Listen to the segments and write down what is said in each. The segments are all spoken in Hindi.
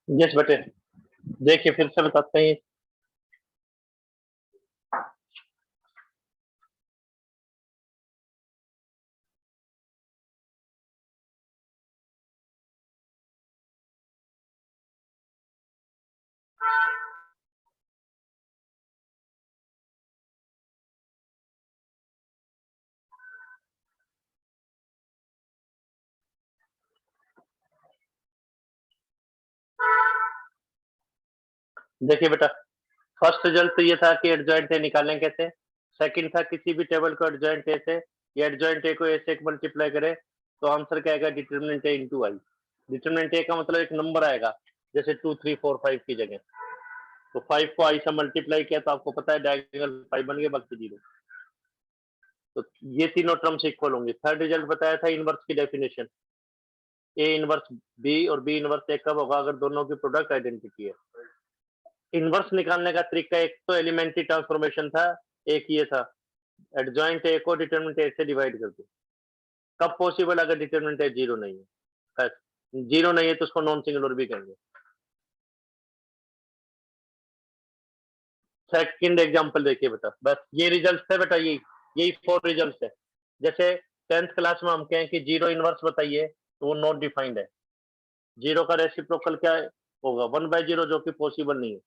यस बेटे, देखिए फिर से बताते हैं। देखिए बेटा, फर्स्ट रिजल्ट तो ये था कि एडजॉइंट ए निकालें कैसे। सेकंड था किसी भी टेबल को एडजॉइंट ए से या एडजॉइंट ए को ए से मल्टीप्लाई करें तो आंसर क्या आएगा, determinant A into I. Determinant A का मतलब एक नंबर आएगा, जैसे 2 3 4 5 की जगह। तो 5 को आई से मल्टीप्लाई किया तो आपको पता है डायगोनल 5 बन गया, बाकी 0। तो ये तीनों टर्म्स इक्वल होंगे। थर्ड रिजल्ट बताया था इनवर्स की डेफिनेशन, ए इनवर्स बी और बी इनवर्स ए कब होगा, अगर दोनों की प्रोडक्ट आइडेंटिटी है। इनवर्स निकालने का तरीका एक तो एलिमेंट्री ट्रांसफॉर्मेशन था, एक ये था एडजॉइंट ए को डिटरमिनेंट ए से डिवाइड कर दो। कब पॉसिबल, अगर डिटरमिनेंट ए जीरो नहीं है। जीरो नहीं है तो उसको नॉन सिंगुलर भी कहेंगे। सेकंड एग्जांपल देखिए बेटा, बस ये रिजल्ट है बेटा, यही 4 रिजल्ट है। जैसे 10th क्लास में हम कहें कि जीरो इनवर्स बताइए तो वो नॉट डिफाइंड है। जीरो का रेसिप्रोकल क्या होगा, 1/0, जो कि पॉसिबल नहीं है।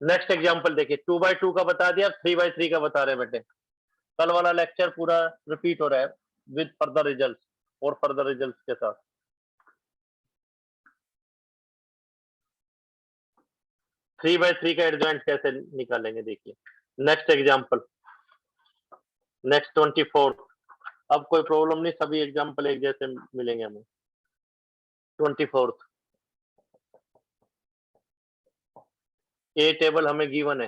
नेक्स्ट एग्जांपल देखिए, 2/2 का बता दिया, 3/3 का बता रहे हैं बेटे। कल वाला लेक्चर पूरा रिपीट हो रहा है विद फर्दर रिजल्ट और फर्दर रिजल्ट के साथ। 3/3 का एडजॉइंट कैसे निकालेंगे देखिए। Next example, next 24। अब कोई प्रॉब्लम नहीं, सभी एग्जांपल एक जैसे मिलेंगे हमें। 24 ए टेबल हमें गिवन है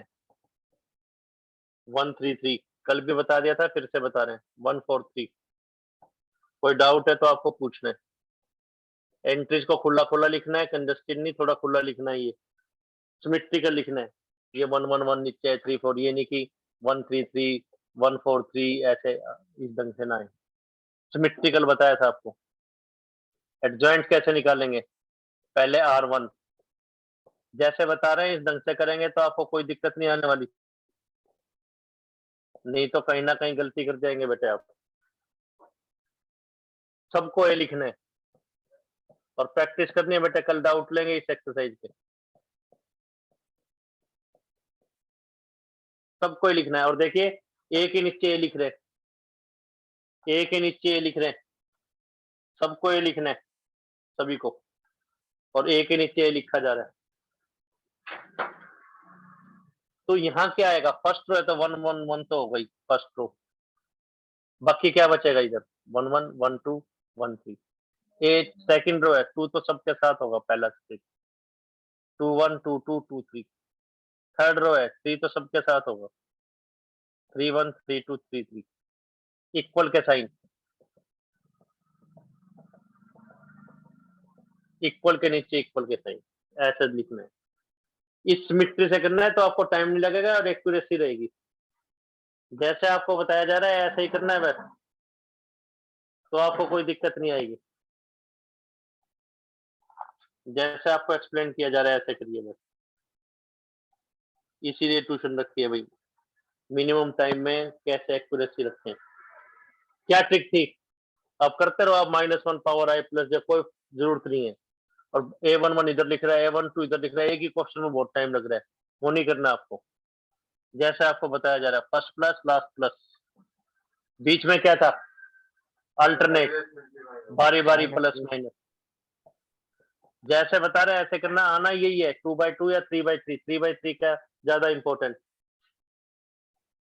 133। कल भी बता दिया था, फिर से बता रहे हैं 143। कोई डाउट है तो आपको पूछना है। एंट्रीज को खुला खुला लिखना है, कंजस्टेड नहीं, थोड़ा खुला लिखना है। ये सिमेट्रिकल लिखना है। ये 111 नीचे है, 34, ये नहीं कि 133 143 ऐसे इस ढंग से ना है। सिमेट्रिकल बताया था आपको। एडजॉइंट कैसे निकालेंगे, पहले R1 जैसे बता रहे हैं इस ढंग से करेंगे तो आपको कोई दिक्कत नहीं आने वाली, नहीं तो कहीं ना कहीं गलती कर जाएंगे बेटे आप। सबको ए लिखना है और प्रैक्टिस करनी है बेटे, कल डाउट लेंगे इस एक्सरसाइज पे। सबको ए लिखना है। और देखिए, ए के नीचे ए लिख रहे हैं, ए के नीचे ए लिख रहे हैं, सबको ए लिखना है, सभी को। और ए के नीचे ए लिखा जा रहा है। तो यहाँ क्या आएगा, फर्स्ट रो है तो 111 तो हो गई फर्स्ट रो। बाकी क्या बचेगा इधर, 11 12 13। ए सेकंड रो है, 2 तो सबके साथ होगा पहला से, 21 22 23। थर्ड रो है, 3 तो सबके साथ होगा, 31 32 33। इक्वल के साइन, इक्वल के नीचे इक्वल के साइन, ऐसे लिखना है। इस सिमेट्री से करना है तो आपको टाइम नहीं लगेगा और एक्यूरेसी रहेगी। जैसे आपको बताया जा रहा है ऐसे ही करना है बस, तो आपको कोई दिक्कत नहीं आएगी। जैसे आपको एक्सप्लेन किया जा रहा है ऐसे करिए बस। इसीलिए ट्यूशन रखी है भाई, मिनिमम टाइम में कैसे एक्यूरेसी रखें। क्या ट्रिक थी, अब करते रहो आप, -1 पावर आई प्लस जे, कोई जरूरत नहीं है। और A11 इधर लिख रहा है, A12 इधर लिख रहा है, एक ही क्वेश्चन में बहुत टाइम लग रहा है, वो नहीं करना आपको। जैसे आपको बताया जा रहा है, फर्स्ट प्लस लास्ट प्लस, बीच में क्या था, अल्टरनेट, बारी बारी प्लस माइनस। जैसे बता रहे हैं ऐसे करना, आना यही है 2/2 या 3/3। 3/3 का ज्यादा इंपॉर्टेंट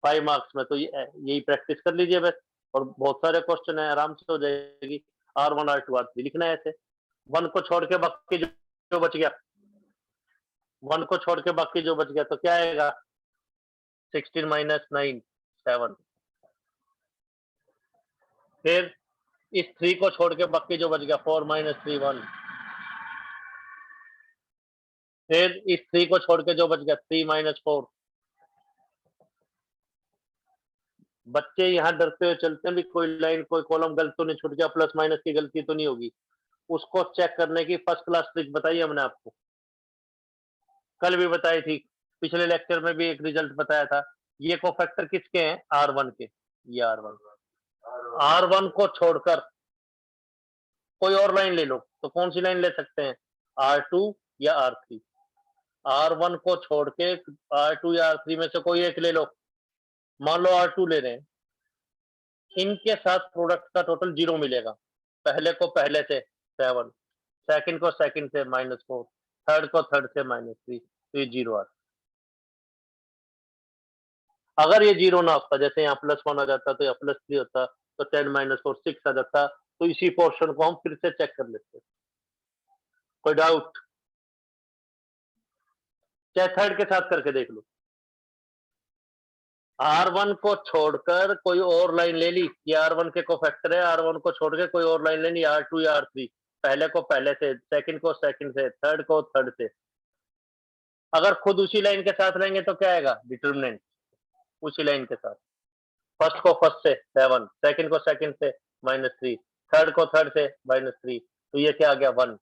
5 मार्क्स में, तो यही प्रैक्टिस कर लीजिए बस। और बहुत सारे क्वेश्चन है, आराम से हो जाएगी। R1 R2 R3 लिखना है ऐसे। 1 को छोड़ के बाकी जो बच गया, 1 को छोड़ के बाकी जो बच गया तो क्या आएगा, 16 - 9 7। फिर इस 3 को छोड़ के बाकी जो बच गया, 4 - 3 1। फिर इस 3 को छोड़ के जो बच गया, 3 - 4। बच्चे यहाँ डरते हुए चलते हैं भी, कोई लाइन कोई कॉलम गलत तो नहीं छूट गया, प्लस माइनस की गलती तो नहीं होगी। उसको चेक करने की फर्स्ट क्लास ट्रिक बताई हमने आपको, कल भी बताई थी, पिछले लेक्चर में भी एक रिजल्ट बताया था। ये कोफैक्टर किसके हैं? R1 के। ये R1 को छोड़कर कोई और लाइन ले लो, तो कौन सी लाइन ले सकते हैं? R2 या R3। R1 को छोड़ के R2 या R3 में से कोई एक ले लो। मान लो R2 ले रहे हैं, इनके साथ प्रोडक्ट का टोटल 0 मिलेगा। पहले को पहले से 7, सेकंड को सेकंड से -4, थर्ड को थर्ड से -3, तो ये 0 आता। अगर ये 0 ना होता, जैसे यहाँ +1 आ जाता तो यहाँ +3 होता, तो 10 -4 6 आ जाता, तो इसी पोर्शन को हम फिर से चेक कर लेते। कोई डाउट? चाहे थर्ड के साथ करके देख लो। R1 को छोड़कर कोई और लाइन ले ली, ये R1 के कोफैक्टर है, R1 को छोड़ के कोई और लाइन ले ली, R2 या R3, पहले को पहले से, सेकंड को सेकंड से, थर्ड को थर्ड से। अगर खुद उसी लाइन के साथ लेंगे तो क्या आएगा? डिटरमिनेंट उसी लाइन के साथ। फर्स्ट को फर्स्ट से 7, सेकंड को सेकंड से -3, थर्ड को थर्ड से -3, तो ये क्या आ गया? 1।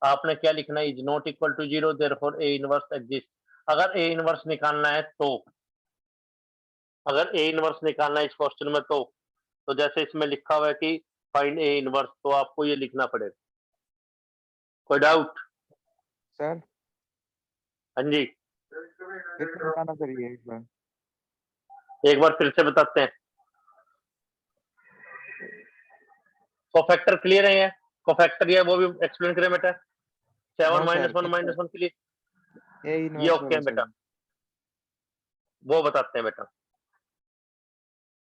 आपने क्या लिखना है? Is not equal to 0, therefore A inverse exist. अगर A इनवर्स निकालना है तो, अगर A इनवर्स निकालना है इस क्वेश्चन में तो जैसे इसमें लिखा हुआ है कि फाइंड A इनवर्स, तो आपको ये लिखना पड़ेगा। कोई डाउट? सर हाँ जी, फिर से बताना सर ये एक बार। एक बार फिर से बताते हैं। कोफैक्टर क्लियर है? कोफैक्टर ये वो भी एक्सप्लेन करें बेटा। 7 नो सर, -1 -1 के लिए ए ये इनवर्स ओके वाला है बेटा, सर। वो बताते हैं बेटा।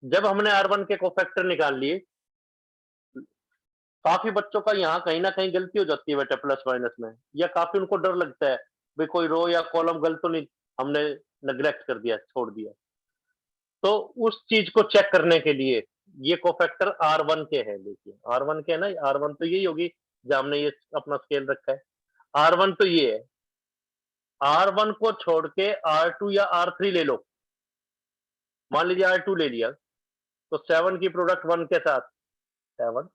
जब हमने R1 के कोफैक्टर निकाल लिए, काफी बच्चों का यहाँ कहीं ना कहीं गलती हो जाती है बेटा प्लस माइनस में, या काफी उनको डर लगता है भाई कोई रो या कॉलम गलत तो नहीं, हमने नेग्लेक्ट कर दिया, छोड़ दिया। तो उस चीज को चेक करने के लिए ये कोफैक्टर R1 के है। देखिए R1 के है ना, R1 तो यही होगी जब हमने ये अपना स्केल रखा है। R1 तो ये है। R1 को छोड़ के R2 या R3 ले लो। मान लीजिए R2 ले लिया, तो 7 की प्रोडक्ट 1 के साथ 7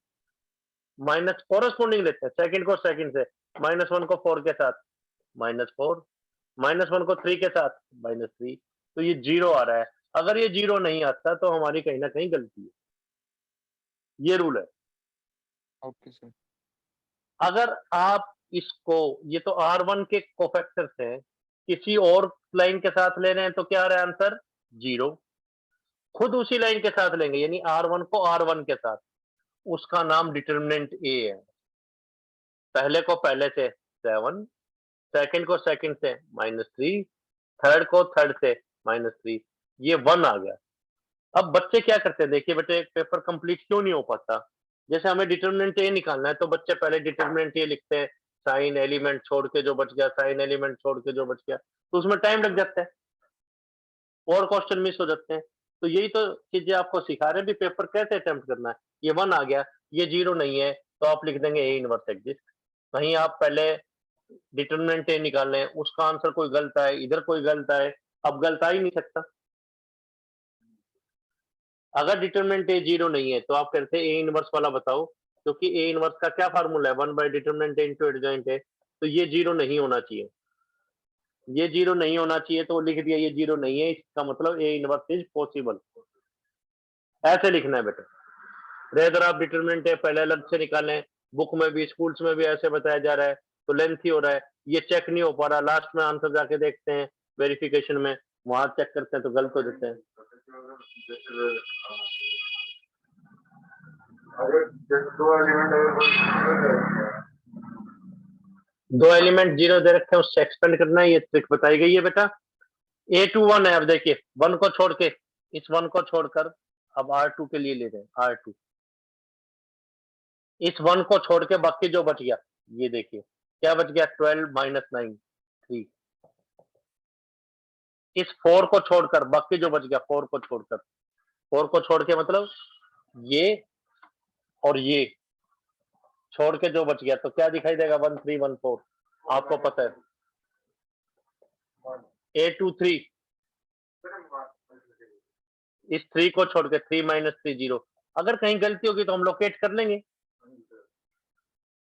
माइनस कोरस्पोंडिंग लेते हैं, सेकंड को सेकंड से, -1 को 4 के साथ -4, -1 को 3 के साथ -3, तो ये 0 आ रहा है। अगर ये 0 नहीं आता तो हमारी कहीं ना कहीं गलती है। ये रूल है। Okay sir. अगर आप इसको, ये तो R1 के कोफैक्टर्स हैं, किसी और लाइन के साथ ले रहे हैं तो क्या आ रहा है आंसर? 0। खुद उसी लाइन के साथ लेंगे, यानी R1 को R1 के साथ, उसका नाम डिटरमिनेंट A है। पहले को पहले से 7, सेकंड को सेकंड से -3, थर्ड को थर्ड से -3, ये 1 आ गया। अब बच्चे क्या करते हैं? देखिए बेटे, पेपर कंप्लीट क्यों नहीं हो पाता? जैसे हमें डिटरमिनेंट ए निकालना है तो बच्चे पहले डिटरमिनेंट ए लिखते हैं, साइन एलिमेंट छोड़ के जो बच गया, साइन एलिमेंट छोड़ के जो बच गया, तो उसमें टाइम लग जाता है और क्वेश्चन मिस हो जाते हैं। तो यही तो चीजें आपको सिखा रहे हैं भी पेपर कैसे अटेम्प्ट करना है। ये 1 आ गया, ये 0 नहीं है, तो आप लिख देंगे ए इनवर्स एग्जिस्ट। कहीं आप पहले डिटरमिनेंट ए निकाल लें, उसका आंसर कोई गलत आए, इधर कोई गलत आए, अब गलत आ ही नहीं सकता। अगर डिटरमिनेंट ए 0 नहीं है तो आप कहते हैं ए इनवर्स वाला बताओ, क्योंकि ए इनवर्स का क्या फार्मूला है? 1 by determinant A into adjoint है, तो ये 0 नहीं होना चाहिए। ये 0 नहीं होना चाहिए तो लिख दिया ये 0 नहीं है, इसका मतलब ए इनवर्स इज पॉसिबल। ऐसे लिखना है बेटा। रेदर आप डिटरमिनेंट है पहले अलग से निकालें, बुक में भी स्कूल्स में भी ऐसे बताया जा रहा है, तो लेंथ ही हो रहा है, ये चेक नहीं हो पा रहा, लास्ट में आंसर जाके देखते हैं वेरिफिकेशन में, वहां चेक करते हैं तो गलत हो जाते हैं। दो एलिमेंट 0 दे रखे हैं, उससे एक्सपेंड करना है, ये ट्रिक बताई गई है बेटा। A21 है, अब देखिए 1 को छोड़ के, इस 1 को छोड़कर अब R2 के लिए ले रहे हैं, R2 इस 1 को छोड़ के बाकी जो बच गया, ये देखिए क्या बच गया? 12 -9 3। इस 4 को छोड़कर बाकी जो बच गया, 4 को छोड़कर, 4 को छोड़ के मतलब ये और ये छोड़ के जो बच गया, तो क्या दिखाई देगा? 1 3 1 4, आपको पता है। A23 इस 3 को छोड़ के 3 -3 0। अगर कहीं गलती होगी तो हम लोकेट कर लेंगे।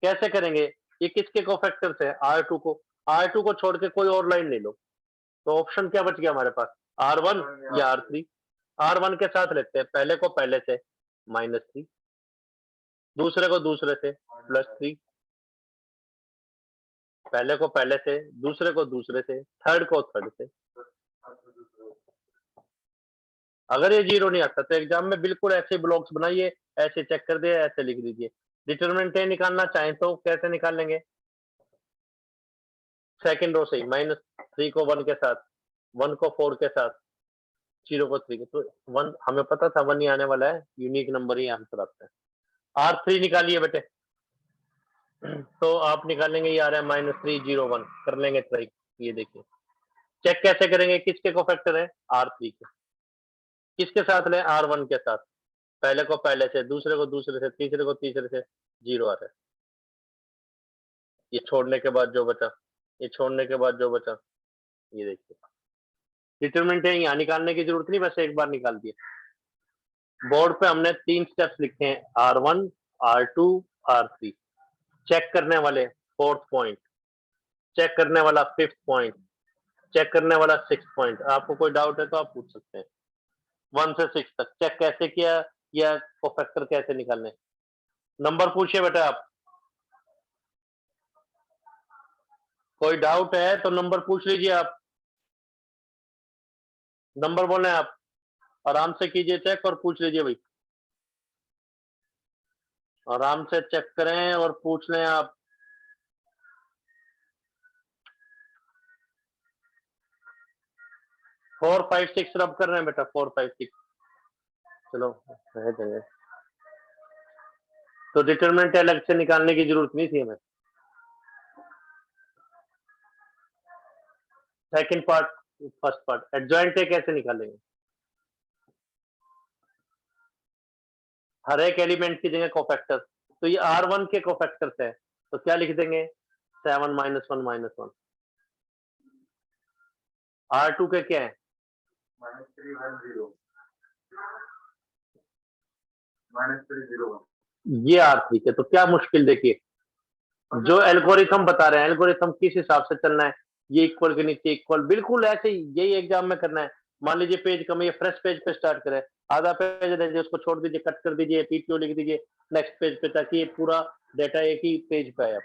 कैसे करेंगे? ये किसके कोफैक्टर से? R2 को। R2 को छोड़ के कोई और लाइन ले लो, तो ऑप्शन क्या बच गया हमारे पास? R1 या R3। R1 के साथ लेते हैं, पहले को पहले से -3, दूसरे को दूसरे से +3, पहले को पहले से, दूसरे को दूसरे से, थर्ड को थर्ड से। अगर ये 0 नहीं आता तो एग्जाम में बिल्कुल ऐसे ब्लॉक्स बनाइए, ऐसे चेक कर दिए, ऐसे लिख दीजिए। डिटरमिनेंट ए निकालना चाहें तो कैसे निकालेंगे? सेकंड रो से ही, -3 को 1 के साथ, 1 को 4 के साथ, 0 को 3 के, तो 1 हमें पता था 1 ही आने वाला है, यूनिक नंबर ही आंसर आता है। R3 निकालिए बेटे। तो आप निकालेंगे, ये आ रहा है -301, कर लेंगे ट्राई। ये देखिए चेक कैसे करेंगे, किसके कोफैक्टर है? R3 के। किसके साथ लें? R1 के साथ, पहले को पहले से, दूसरे को दूसरे से, तीसरे को तीसरे से, 0 आ रहा है। ये छोड़ने के बाद जो बचा, ये छोड़ने के बाद जो बचा, ये देखिए। डिटरमिनेंट है, यहाँ निकालने की जरूरत नहीं, बस एक बार निकाल दिए। बोर्ड पे हमने 3 स्टेप्स लिखे हैं, R1, R2, R3। चेक करने वाले 4th पॉइंट, चेक करने वाला 5th पॉइंट, चेक करने वाला 6th पॉइंट। आपको कोई डाउट है तो आप पूछ सकते हैं। 1 से 6 तक चेक कैसे किया, या कोफैक्टर कैसे निकालने। नंबर पूछिए बेटा आप, कोई डाउट है तो नंबर पूछ लीजिए आप। नंबर बोले आप, आराम से कीजिए चेक और पूछ लीजिए भाई, आराम से चेक करें और पूछ लें आप। फोर फाइव सिक्स रब कर रहे हैं बेटा, 4 5 6। चलो रह देंगे, तो डिटरमिनेंट अलग से निकालने की जरूरत नहीं थी हमें। Second part, first part, adjoint A कैसे निकालेंगे? हर एक एलिमेंट की जगह कोफैक्टर, तो ये R1 के कोफैक्टर है, तो क्या लिख देंगे? 7 -1 -1। R2 के क्या है? -310 -301। ये R3 के, तो क्या मुश्किल देखिए, जो एल्गोरिथम बता रहे हैं, एल्गोरिथम किस हिसाब से चलना है, ये इक्वल के नीचे इक्वल, बिल्कुल ऐसे ही यही एग्जाम में करना है। मान लीजिए पेज कम, ये फ्रेश पेज पे स्टार्ट करें, आधा पेज दे दीजिए, उसको छोड़ दीजिए, कट कर दीजिए, पीपीओ लिख दीजिए नेक्स्ट पेज पे, ताकि ये पूरा डेटा एक ही पेज पे आए।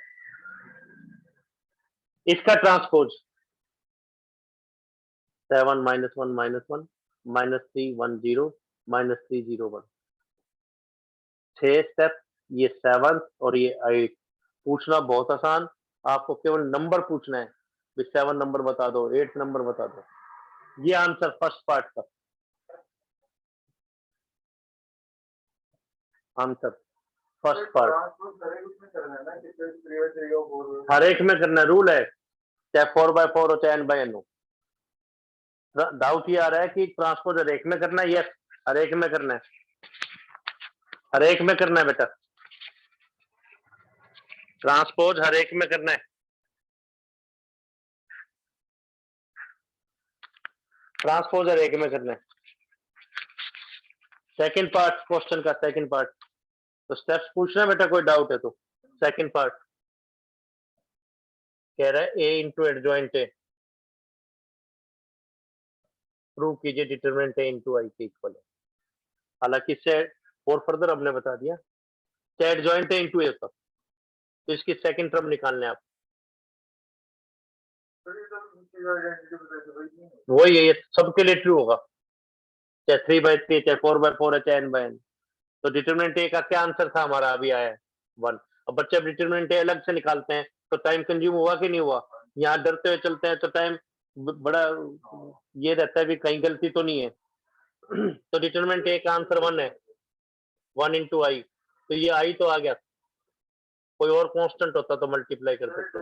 इसका ट्रांसपोज 7 -1 -1 -310 -301, 6 स्टेप, ये 7 और ये 8। पूछना बहुत आसान, आपको केवल नंबर पूछना है, 7 नंबर बता दो, 8 नंबर बता दो। ये आंसर फर्स्ट पार्ट का आंसर, फर्स्ट पार्ट। हर एक में करना रूल है, चाहे 4x4 हो चाहे n/n हो। डाउट ये आ रहा है कि ट्रांसपोज हर एक में करना है? यस, हर एक में करना है, हर एक में करना है बेटा, ट्रांसपोज हर एक में करना है, ट्रांसपोज हर एक में करना है। सेकंड पार्ट क्वेश्चन का, सेकंड पार्ट, तो स्टेप्स पूछना है बेटा, कोई डाउट है तो। सेकंड पार्ट कह रहा है ए इंटू एडजॉइंट ए, प्रूव कीजिए डिटरमिनेंट ए इंटू आई के इक्वल है। हालांकि इससे और फर्दर हमने बता दिया, चाहे एडजॉइंट ए इंटू ए होता, तो इसकी सेकंड टर्म निकालने आप, वही है, ये सबके लिए ट्रू होगा, चाहे 3/3, चाहे 4/4 है, चाहे n/n। तो डिटरमिनेंट ए का क्या आंसर था हमारा, अभी आया है 1। अब बच्चे डिटरमिनेंट ए अलग से निकालते हैं, तो टाइम कंज्यूम हुआ कि नहीं हुआ? यहाँ डरते हुए चलते हैं तो टाइम बड़ा ये रहता है भी कहीं गलती तो नहीं है। तो डिटरमिनेंट ए का आंसर 1 है, 1 इंटू आई, तो ये आई तो आ गया, कोई और कांस्टेंट होता तो मल्टीप्लाई कर सकते।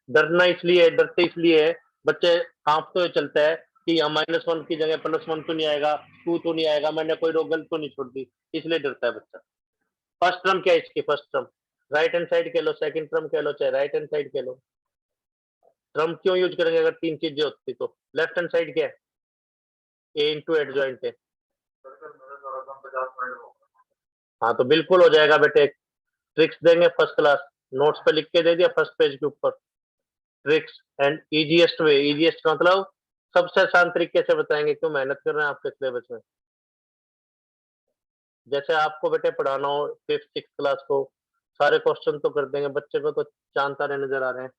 डरना इसलिए, डरते इसलिए है, बच्चे कांपते हुए चलते हैं कि यहाँ -1 की जगह +1 तो नहीं आएगा, 2 तो नहीं आएगा, मैंने कोई रो गलत तो नहीं छोड़ दी, इसलिए डरता है बच्चा। फर्स्ट टर्म क्या है इसकी? First term right hand side कह लो, सेकंड टर्म कह लो, चाहे राइट हैंड साइड कह लो। टर्म क्यों यूज करेंगे अगर 3 चीजें होती तो? लेफ्ट हैंड साइड क्या है? ए इंटू एडजॉइंट है। हाँ तो बिल्कुल हो जाएगा बेटे, ट्रिक्स देंगे फर्स्ट क्लास, नोट्स पे लिख के दे दिया फर्स्ट पेज के ऊपर, tricks and easiest way, easiest मतलब सबसे आसान तरीके से बताएंगे, क्यों मेहनत कर रहे हैं आपके सिलेबस में। जैसे आपको बेटे पढ़ाना हो 5th 6th क्लास को, सारे क्वेश्चन तो कर देंगे, बच्चे को तो चांद तारे नजर आ रहे हैं,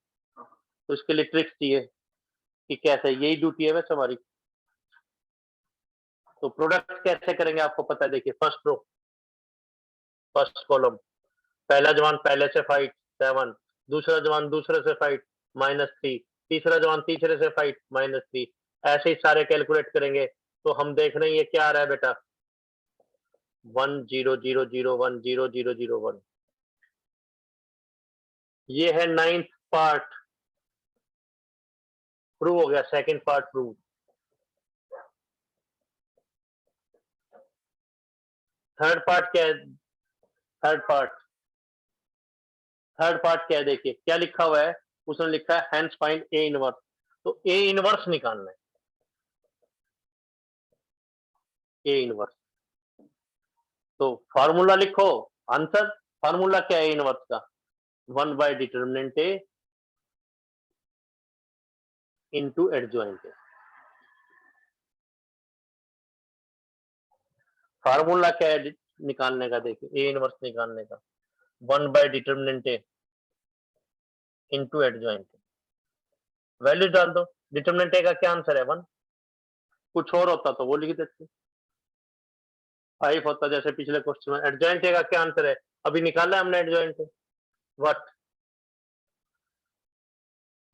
तो इसके लिए ट्रिक्स चाहिए कि कैसे, यही ड्यूटी है वैसे हमारी। तो प्रोडक्ट कैसे करेंगे आपको पता है, देखिए फर्स्ट रो, फर्स्ट कॉलम, पहला जवान पहले से फाइट 7, दूसरा जवान दूसरे से फाइट -3, तीसरा जवान तीसरे से फाइट -3, ऐसे ही सारे कैलकुलेट करेंगे। तो हम देख रहे हैं ये क्या आ रहा है बेटा, 1 0 0 0 1 0 0 0 1, ये है 9th पार्ट, प्रूव हो गया, second part prove. Third part क्या है, थर्ड पार्ट क्या है, देखिए क्या लिखा हुआ है, उसने लिखा है हेंस फाइंड ए इनवर्स, तो ए इनवर्स निकालना है, ए इनवर्स। तो फार्मूला लिखो, आंसर, फार्मूला क्या है इनवर्स का, 1 bye determinant A into adjoint A. Formula क्या है निकालने का, देखिए ए इनवर्स निकालने का, 1 bye determinant A into adjoint A, value डाल दो। डिटर्मिनेंट ए का क्या आंसर है 1, कुछ और होता तो वो लिख देते, 5 होता जैसे पिछले क्वेश्चन में। एडजॉइंट ए का क्या आंसर है, अभी निकाला है हमने adjoint A, what,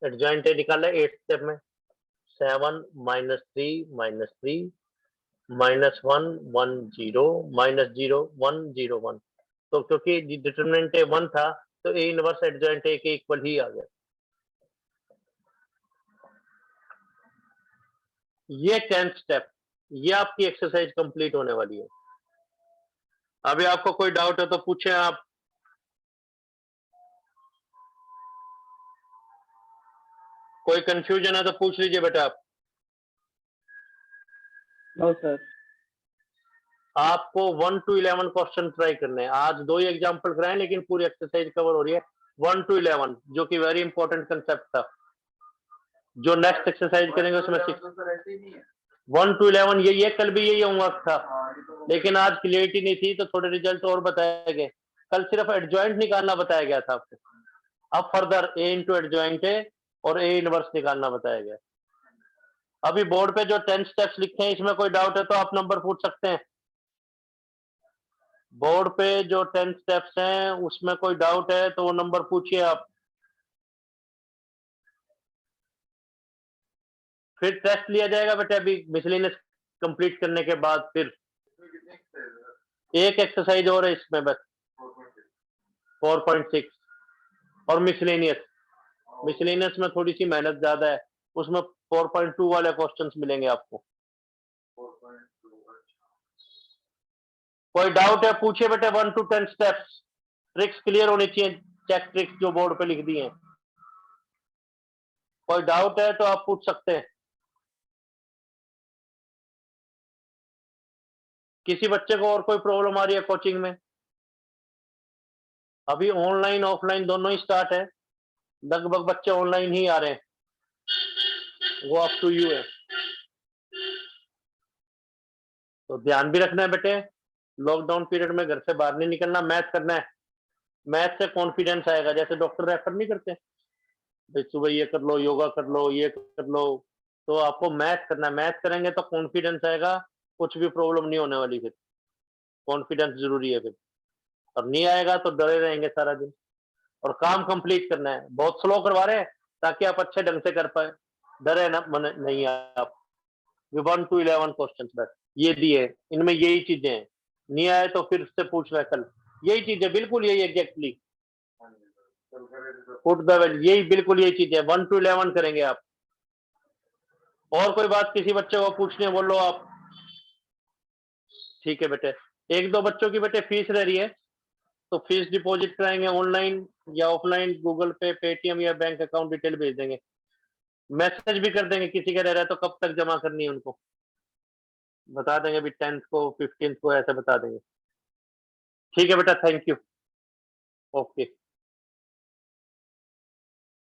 adjoint A निकाला है 8th स्टेप में, 7 -3 -3 -1 1 0 -0 1 0 1, तो क्योंकि डिटर्मिनेंट ए 1 था तो ए इनवर्स एडजॉइंट ए के इक्वल ही आ गया। ये 10th स्टेप, ये आपकी एक्सरसाइज कंप्लीट होने वाली है। अभी आपको कोई डाउट है तो पूछें आप, कोई कंफ्यूजन है तो पूछ लीजिए बेटा आप। No sir. आपको 1 to 11 क्वेश्चन ट्राई करने हैं, आज 2 ही एग्जांपल कराए लेकिन पूरी एक्सरसाइज कवर हो रही है 1 to 11, जो कि वेरी इंपॉर्टेंट कंसेप्ट था। जो नेक्स्ट एक्सरसाइज करेंगे उसमें 1 to 11 यही है, कल भी यही होमवर्क था, लेकिन आज क्लियरिटी नहीं थी तो थोड़े रिजल्ट और बताए गए। कल सिर्फ एडजॉइंट निकालना बताया गया था आपको, अब further A into adjoint A और ए इनवर्स निकालना बताया गया। अभी बोर्ड पे जो 10 स्टेप्स लिखे हैं इसमें कोई डाउट है तो आप नंबर पूछ सकते हैं। बोर्ड पे जो 10 स्टेप्स हैं उसमें कोई डाउट है तो वो नंबर पूछिए आप। फिर टेस्ट लिया जाएगा बेटे अभी मिसलेनियस कंप्लीट करने के बाद, फिर एक एक्सरसाइज और है इसमें बस 4.6 और मिसलेनियस में थोड़ी सी मेहनत ज्यादा है, उसमें 4.2 वाले क्वेश्चंस मिलेंगे आपको। कोई डाउट है पूछिए बेटे, 1 to 10 स्टेप्स, ट्रिक्स क्लियर होनी चाहिए, चेक ट्रिक्स जो बोर्ड पे लिख दी हैं। कोई डाउट है तो आप पूछ सकते हैं। किसी बच्चे को और कोई प्रॉब्लम आ रही है कोचिंग में? अभी ऑनलाइन ऑफलाइन दोनों ही स्टार्ट है, लगभग बच्चे ऑनलाइन ही आ रहे हैं, वो अप टू यू है। तो ध्यान भी रखना है बेटे, लॉकडाउन पीरियड में घर से बाहर नहीं निकलना, मैथ करना है, मैथ से कॉन्फिडेंस आएगा। जैसे डॉक्टर रेफर नहीं करते भाई सुबह ये कर लो, योगा कर लो, ये कर लो, तो आपको मैथ करना है, मैथ करेंगे तो कॉन्फिडेंस आएगा, कुछ भी प्रॉब्लम नहीं होने वाली। फिर कॉन्फिडेंस जरूरी है फिर, और नहीं आएगा तो डरे रहेंगे सारा दिन। और काम कंप्लीट करना है, बहुत स्लो करवा रहे हैं ताकि आप अच्छे ढंग से कर पाए, डरे ना मन नहीं आप। 1 to 11 क्वेश्चन बस ये दिए, इनमें यही चीजें हैं, नहीं आए तो फिर से पूछ रहे कल, यही चीजें बिल्कुल यही एग्जैक्टली पुट द वैल्यू, यही बिल्कुल यही चीजें 1 to 11 करेंगे आप। और कोई बात किसी बच्चे को पूछनी है बोलो आप। ठीक है बेटे, एक दो बच्चों की बेटे फीस रह रही है, तो फीस डिपॉजिट कराएंगे ऑनलाइन या ऑफलाइन, गूगल पे, पेटीएम या बैंक अकाउंट डिटेल भेज देंगे, मैसेज भी कर देंगे किसी का रह रहा है तो कब तक जमा करनी है उनको बता देंगे, अभी 10th को 15th को ऐसे बता देंगे। ठीक है बेटा, थैंक यू। ओके